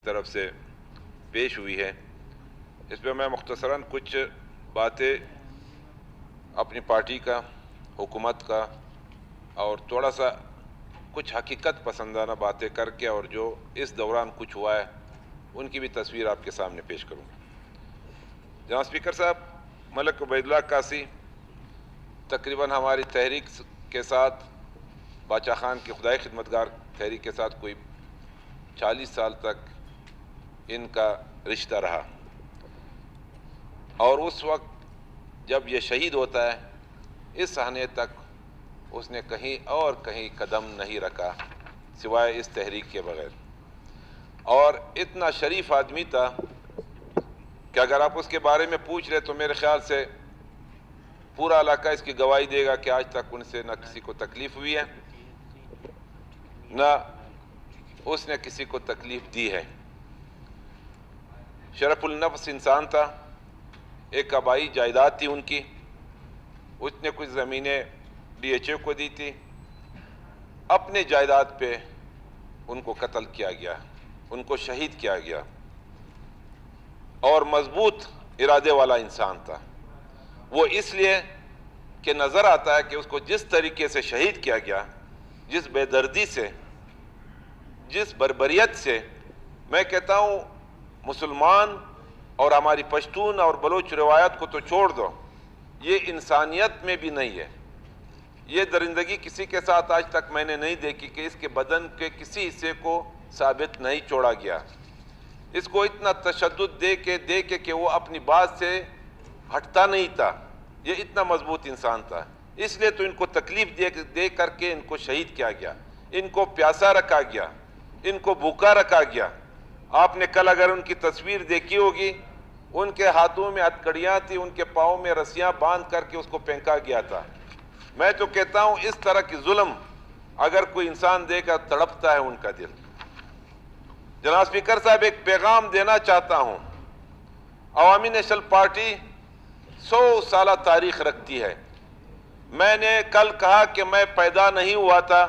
طرف سے پیش ہوئی ہے، اس پہ میں مختصراً کچھ باتیں اپنی پارٹی کا، حکومت کا اور تھوڑا سا کچھ حقیقت پسندانہ باتیں کر کے اور جو اس دوران کچھ ہوا ہے ان کی بھی تصویر آپ کے سامنے پیش کروں گا۔ جناب اسپیکر صاحب، ملک عبید اللہ قاسی تقریباً ہماری تحریک کے ساتھ، باچا خان کی خدائی خدمتگار تحریک کے ساتھ کوئی 40 سال تک ان کا رشتہ رہا، اور اس وقت جب یہ شہید ہوتا ہے اس صحنے تک اس نے کہیں قدم نہیں رکھا سوائے اس تحریک کے بغیر، اور اتنا شریف آدمی تھا کہ اگر آپ اس کے بارے میں پوچھ رہے تو میرے خیال سے پورا علاقہ اس کی گواہی دے گا کہ آج تک ان سے نہ کسی کو تکلیف ہوئی ہے نہ اس نے کسی کو تکلیف دی ہے۔ شرف النفس انسان تھا، ایک آبائی جائیداد تھی ان کی، اس نے کچھ زمینیں ڈی ایچ اے کو دی تھی، اپنے جائیداد پہ ان کو قتل کیا گیا، ان کو شہید کیا گیا، اور مضبوط ارادے والا انسان تھا وہ، اس لیے کہ نظر آتا ہے کہ اس کو جس طریقے سے شہید کیا گیا، جس بے دردی سے، جس بربریت سے، میں کہتا ہوں مسلمان اور ہماری پشتون اور بلوچ روایت کو تو چھوڑ دو، یہ انسانیت میں بھی نہیں ہے۔ یہ درندگی کسی کے ساتھ آج تک میں نے نہیں دیکھی کہ اس کے بدن کے کسی حصے کو ثابت نہیں چھوڑا گیا، اس کو اتنا تشدد دے کے کہ وہ اپنی بات سے ہٹتا نہیں تھا، یہ اتنا مضبوط انسان تھا، اس لیے تو ان کو تکلیف دے کر کے ان کو شہید کیا گیا، ان کو پیاسا رکھا گیا، ان کو بھوکا رکھا گیا۔ آپ نے کل اگر ان کی تصویر دیکھی ہوگی، ان کے ہاتھوں میں ہتھکڑیاں تھی، ان کے پاؤں میں رسیاں باندھ کر کے اس کو پھینکا گیا تھا۔ میں تو کہتا ہوں اس طرح کی ظلم اگر کوئی انسان دے گا تڑپتا ہے ان کا دل۔ جناب اسپیکر صاحب، ایک پیغام دینا چاہتا ہوں، عوامی نیشنل پارٹی 100 سالہ تاریخ رکھتی ہے۔ میں نے کل کہا کہ میں پیدا نہیں ہوا تھا،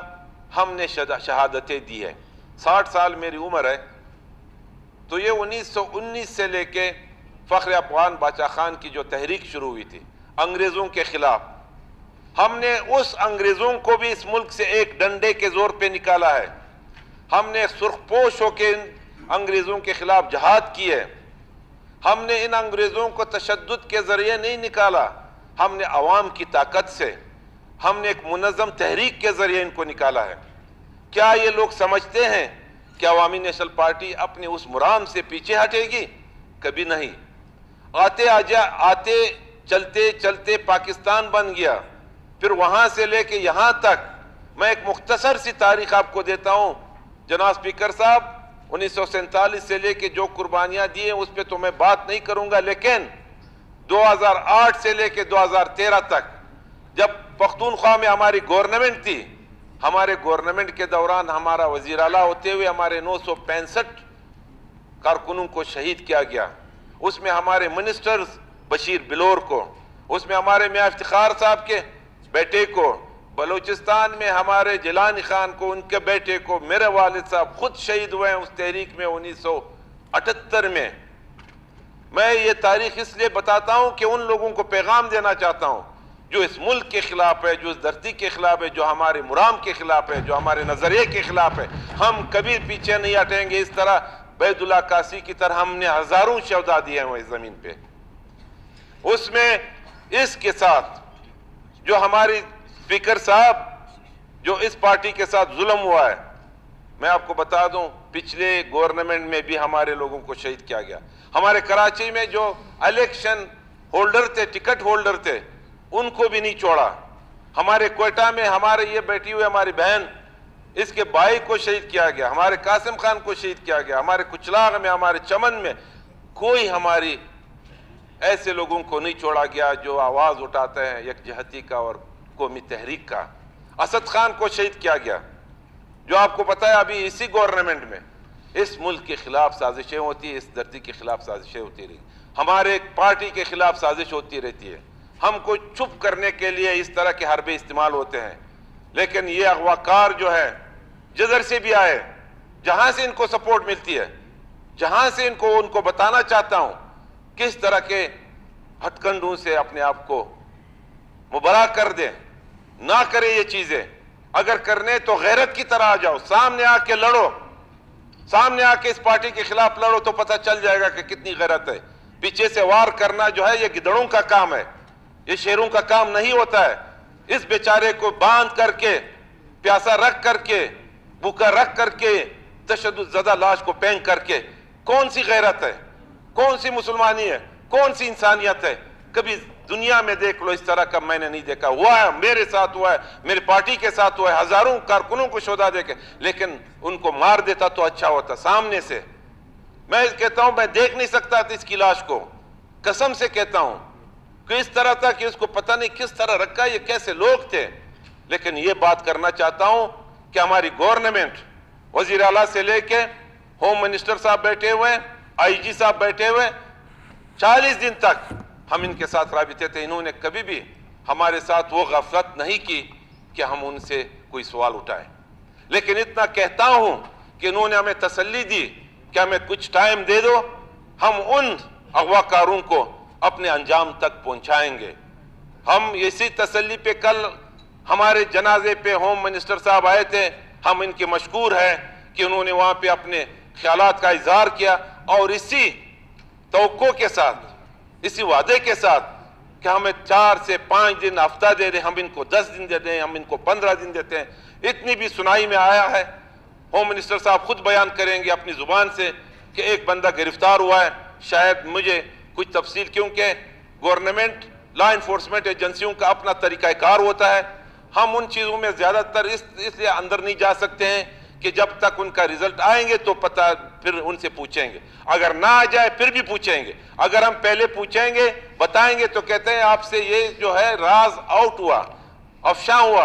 ہم نے شہادتیں دی ہے، 60 سال میری عمر ہے، تو یہ 1919 سے لے کے فخر افغان باچا خان کی جو تحریک شروع ہوئی تھی انگریزوں کے خلاف، ہم نے اس انگریزوں کو بھی اس ملک سے ایک ڈنڈے کے زور پہ نکالا ہے۔ ہم نے سرخ پوش ہو کے ان انگریزوں کے خلاف جہاد کی ہے۔ ہم نے ان انگریزوں کو تشدد کے ذریعے نہیں نکالا، ہم نے عوام کی طاقت سے، ہم نے ایک منظم تحریک کے ذریعے ان کو نکالا ہے۔ کیا یہ لوگ سمجھتے ہیں کہ عوامی نیشنل پارٹی اپنے اس مرام سے پیچھے ہٹے گی؟ کبھی نہیں۔ آتے چلتے چلتے پاکستان بن گیا، پھر وہاں سے لے کے یہاں تک میں ایک مختصر سی تاریخ آپ کو دیتا ہوں۔ جناب اسپیکر صاحب، 1947 سے لے کے جو قربانیاں دی ہیں اس پہ تو میں بات نہیں کروں گا، لیکن 2008 سے لے کے 2013 تک جب پختونخوا میں ہماری گورنمنٹ تھی، ہمارے گورنمنٹ کے دوران ہمارا وزیر اعلیٰ ہوتے ہوئے ہمارے 965 کارکنوں کو شہید کیا گیا، اس میں ہمارے منسٹرز بشیر بلور کو، اس میں ہمارے میاں افتخار صاحب کے بیٹے کو، بلوچستان میں ہمارے جیلانی خان کو، ان کے بیٹے کو، میرے والد صاحب خود شہید ہوئے ہیں اس تحریک میں 1978 میں۔ میں یہ تاریخ اس لیے بتاتا ہوں کہ ان لوگوں کو پیغام دینا چاہتا ہوں جو اس ملک کے خلاف ہے، جو اس دھرتی کے خلاف ہے، جو ہمارے مرام کے خلاف ہے، جو ہمارے نظریے کے خلاف ہے، ہم کبھی پیچھے نہیں ہٹیں گے۔ اس طرح عبید اللہ قاسی کی طرح ہم نے ہزاروں شہداء دیے ہیں اس زمین پہ، اس میں اس کے ساتھ جو ہماری اسپیکر صاحب جو اس پارٹی کے ساتھ ظلم ہوا ہے، میں آپ کو بتا دوں پچھلے گورنمنٹ میں بھی ہمارے لوگوں کو شہید کیا گیا۔ ہمارے کراچی میں جو الیکشن ہولڈر تھے، ٹکٹ ہولڈر تھے، ان کو بھی نہیں چھوڑا۔ ہمارے کوئٹہ میں ہمارے یہ بیٹھی ہوئی ہماری بہن، اس کے بھائی کو شہید کیا گیا، ہمارے قاسم خان کو شہید کیا گیا، ہمارے کچلاغ میں، ہمارے چمن میں کوئی ہماری ایسے لوگوں کو نہیں چھوڑا گیا جو آواز اٹھاتے ہیں یکجہتی کا اور قومی تحریک کا۔ اسد خان کو شہید کیا گیا، جو آپ کو پتہ ہے ابھی اسی گورنمنٹ میں اس ملک کے خلاف سازشیں ہوتی ہیں، اس دھرتی کے خلاف سازشیں ہوتی رہی، ہمارے ایک پارٹی کے خلاف سازش ہوتی رہتی ہے۔ ہم کو چپ کرنے کے لیے اس طرح کے حربے استعمال ہوتے ہیں، لیکن یہ اغواکار جو ہے جدھر سے بھی آئے، جہاں سے ان کو سپورٹ ملتی ہے، जहां से उनको बताना चाहता हूं किस तरह के हथकंडों से अपने आप को मुबरा कर दे, ना करे ये चीजें। अगर करने तो गैरत की तरह आ जाओ, सामने आके लड़ो, सामने आके इस पार्टी के खिलाफ लड़ो, तो पता चल जाएगा कि कितनी गैरत है। पीछे से वार करना जो है ये गिदड़ों का काम है, ये शेरों का काम नहीं होता है। इस बेचारे को बांध करके, प्यासा रख करके, भूखा रख करके, तशद्दुद ज़दा लाश को फेंक करके कौन सी गैरत है, कौन सी मुसलमानी है, कौन सी इंसानियत है? कभी दुनिया में देख लो, इस तरह का मैंने नहीं देखा। हुआ है, मेरे साथ हुआ है, मेरी पार्टी के साथ हुआ है, हजारों कारकुनों को शोधा देके, लेकिन उनको मार देता तो अच्छा होता सामने से। मैं कहता हूं मैं देख नहीं सकता था इसकी लाश को, कसम से कहता हूं कि इस तरह था कि उसको पता नहीं किस तरह रखा, ये कैसे लोग थे। लेकिन ये बात करना चाहता हूं कि हमारी गवर्नमेंट, वजीर आला से लेके होम मिनिस्टर साहब बैठे हुए, आईजी साहब बैठे हुए, 40 दिन तक हम इनके साथ राबिते थे। इन्होंने कभी भी हमारे साथ वो गफलत नहीं की कि हम उनसे कोई सवाल उठाए। लेकिन इतना कहता हूं कि इन्होंने हमें तसल्ली दी कि हमें कुछ टाइम दे दो, हम उन अगवाकारों को अपने अंजाम तक पहुंचाएंगे। हम इसी तसल्ली पे कल हमारे जनाजे पे होम मिनिस्टर साहब आए थे, हम इनके मशकूर हैं कि उन्होंने वहां पे अपने ख्यालात का इजहार किया, और इसी तवक्को के साथ, इसी वादे के साथ कि हमें 4 से 5 दिन हफ्ता दे दें, हम इनको 10 दिन दे दें, हम इनको 15 दिन देते हैं। इतनी भी सुनाई में आया है, होम मिनिस्टर साहब खुद बयान करेंगे अपनी जुबान से कि एक बंदा गिरफ्तार हुआ है। शायद मुझे कुछ तफसील, क्योंकि गवर्नमेंट लॉ इन्फोर्समेंट एजेंसियों का अपना तरीकाकार होता है, हम उन चीज़ों में ज़्यादातर इसलिए अंदर नहीं जा सकते हैं कि जब तक उनका रिजल्ट आएंगे तो पता, फिर उनसे पूछेंगे, अगर ना आ जाए फिर भी पूछेंगे। अगर हम पहले पूछेंगे, बताएंगे, तो कहते हैं आपसे ये जो है राज आउट हुआ, अफशा हुआ,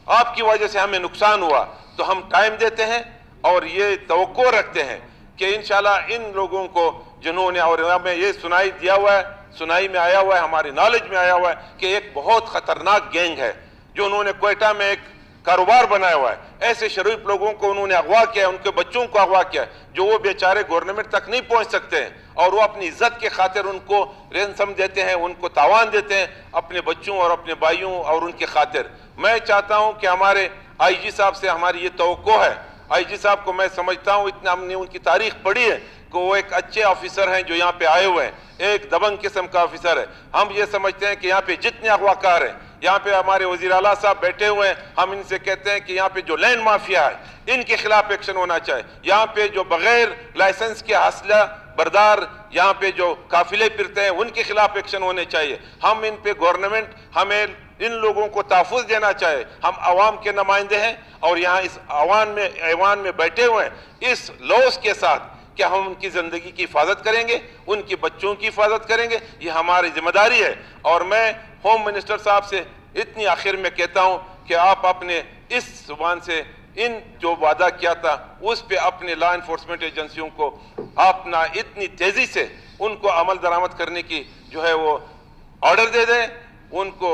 आपकी वजह से हमें नुकसान हुआ। तो हम टाइम देते हैं और ये तवक्को रखते हैं कि इंशाल्लाह इन लोगों को जिन्होंने, और हमें ये सुनाई दिया हुआ है, सुनाई में आया हुआ है, हमारी नॉलेज में आया हुआ है कि एक बहुत खतरनाक गैंग है जो उन्होंने क्वेटा में एक कारोबार बनाया हुआ है। ऐसे शरीफ लोगों को उन्होंने अगवा किया, उनके बच्चों को अगवा किया, जो वो बेचारे गवर्नमेंट तक नहीं पहुंच सकते हैं, और वो अपनी इज्जत के खातिर उनको रेंसम देते हैं, उनको तावान देते हैं, अपने बच्चों और अपने भाइयों और उनके खातिर। मैं चाहता हूं कि हमारे आईजी साहब से हमारी ये तवक्को है। आईजी साहब को मैं समझता हूं, इतना हमने उनकी तारीख पढ़ी है कि वो एक अच्छे ऑफिसर हैं जो यहाँ पे आए हुए हैं, एक दबंग किस्म का ऑफिसर है। हम ये समझते हैं कि यहाँ पे जितने अगवाकार हैं, यहाँ पे हमारे वजीर आला साहब बैठे हुए हैं, हम इनसे कहते हैं कि यहाँ पे जो लैंड माफिया है इनके खिलाफ एक्शन होना चाहिए। यहाँ पे जो बगैर लाइसेंस के हसला बरदार यहाँ पे जो काफिले फिरते हैं उनके खिलाफ एक्शन होने चाहिए। हम इन पे गवर्नमेंट हमें इन लोगों को तहफ़्फ़ुज़ देना चाहिए। हम आवाम के नुमाइंदे हैं और यहाँ इस ऐवान में बैठे हुए हैं इस लॉस के साथ कि हम उनकी ज़िंदगी की हिफाजत करेंगे, उनके बच्चों की हिफाजत करेंगे, ये हमारी जिम्मेदारी है। और मैं होम मिनिस्टर साहब से इतनी आखिर में कहता हूँ कि आप अपने इस जुबान से इन जो वादा किया था उस पे अपने लॉ इन्फोर्समेंट एजेंसियों को अपना इतनी तेज़ी से उनको अमल दरामद करने की जो है वो ऑर्डर दे दें, उनको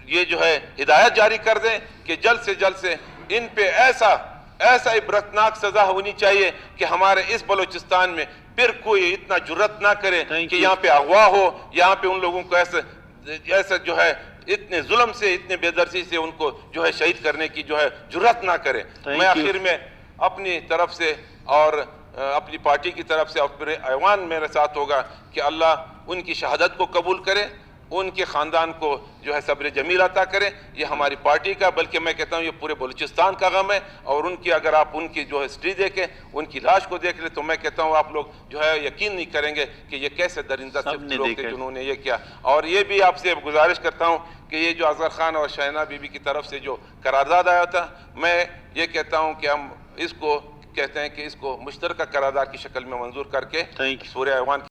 ये जो है हिदायत जारी कर दें कि जल्द से इन पे ऐसा इबरतनाक सजा होनी चाहिए कि हमारे इस बलूचिस्तान में फिर कोई इतना जुर्रत ना करे कि यहाँ पे अगवा हो, यहाँ पे उन लोगों को ऐसा जो है इतने जुल्म से, इतने बेदर्दी से उनको जो है शहीद करने की जो है जुर्रत ना करे। मैं आखिर में अपनी तरफ से और अपनी पार्टी की तरफ से और पूरे ऐवान मेरे साथ होगा कि अल्लाह उनकी शहादत को कबूल करे, उनके ख़ानदान को जो है सब्र जमील अता करें। ये हमारी पार्टी का, बल्कि मैं कहता हूँ ये पूरे बलूचिस्तान का गम है। और उनकी अगर आप उनकी जो हिस्ट्री देखें, उनकी लाश को देख ले, तो मैं कहता हूँ आप लोग जो है यकीन नहीं करेंगे कि ये कैसे दरिंदा सिर्फ लोग थे जिन्होंने ये किया। और ये भी आपसे गुजारिश करता हूँ कि ये जो अजहर खान और शहना बीबी की तरफ से जो करारदाद आया था, मैं ये कहता हूँ कि हम इसको कहते हैं कि इसको मुश्तरका करारदाद की शक्ल में मंजूर करके पूरे ऐवान